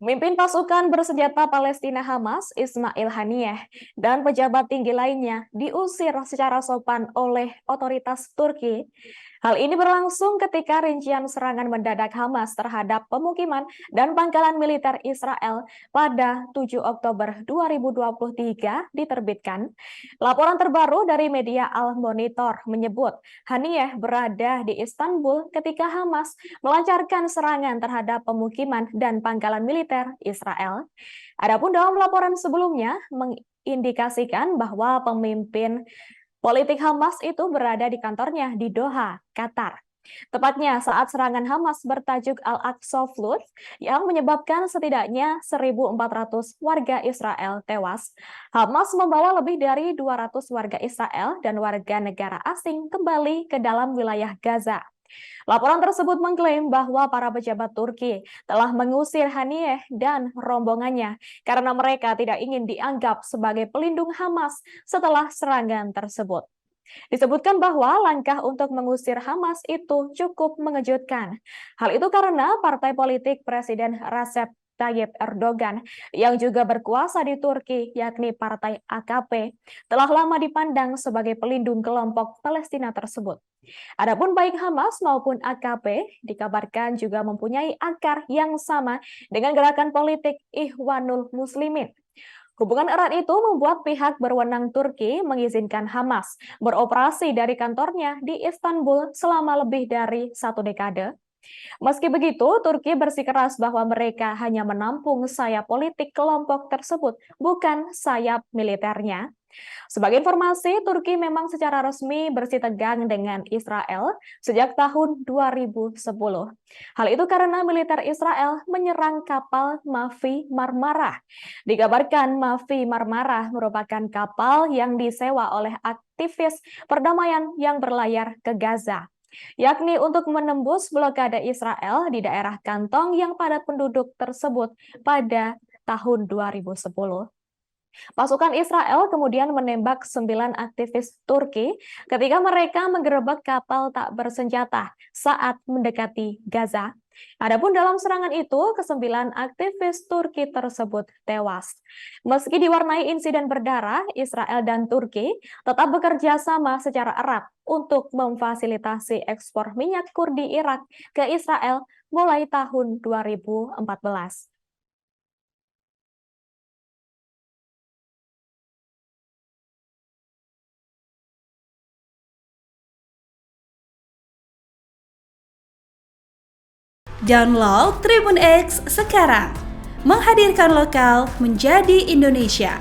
Pemimpin pasukan bersenjata Palestina Hamas, Ismail Haniyeh, dan pejabat tinggi lainnya diusir secara sopan oleh otoritas Turki. Hal ini berlangsung ketika rincian serangan mendadak Hamas terhadap pemukiman dan pangkalan militer Israel pada 7 Oktober 2023 diterbitkan. Laporan terbaru dari media Al-Monitor menyebut Haniyeh berada di Istanbul ketika Hamas melancarkan serangan terhadap pemukiman dan pangkalan militer Israel. Adapun dalam laporan sebelumnya mengindikasikan bahwa pemimpin politik Hamas itu berada di kantornya di Doha, Qatar. Tepatnya saat serangan Hamas bertajuk Al-Aqsa Flood yang menyebabkan setidaknya 1.400 warga Israel tewas. Hamas membawa lebih dari 200 warga Israel dan warga negara asing kembali ke dalam wilayah Gaza. Laporan tersebut mengklaim bahwa para pejabat Turki telah mengusir Haniyeh dan rombongannya karena mereka tidak ingin dianggap sebagai pelindung Hamas setelah serangan tersebut. Disebutkan bahwa langkah untuk mengusir Hamas itu cukup mengejutkan. Hal itu karena partai politik Presiden Recep Tayyip Erdogan yang juga berkuasa di Turki, yakni Partai AKP, telah lama dipandang sebagai pelindung kelompok Palestina tersebut. Adapun baik Hamas maupun AKP dikabarkan juga mempunyai akar yang sama dengan gerakan politik Ikhwanul Muslimin. Hubungan erat itu membuat pihak berwenang Turki mengizinkan Hamas beroperasi dari kantornya di Istanbul selama lebih dari 1 dekade. Meski begitu, Turki bersikeras bahwa mereka hanya menampung sayap politik kelompok tersebut, bukan sayap militernya. Sebagai informasi, Turki memang secara resmi bersih tegang dengan Israel sejak tahun 2010. Hal itu karena militer Israel menyerang kapal Mavi Marmara. Dikabarkan Mavi Marmara merupakan kapal yang disewa oleh aktivis perdamaian yang berlayar ke Gaza, yakni untuk menembus blokade Israel di daerah kantong yang padat penduduk tersebut pada tahun 2010. Pasukan Israel kemudian menembak 9 aktivis Turki ketika mereka menggerebek kapal tak bersenjata saat mendekati Gaza. Adapun dalam serangan itu, ke-9 aktivis Turki tersebut tewas. Meski diwarnai insiden berdarah, Israel dan Turki tetap bekerja sama secara erat untuk memfasilitasi ekspor minyak Kurdi Irak ke Israel mulai tahun 2014. Download Tribun X sekarang, menghadirkan lokal menjadi Indonesia.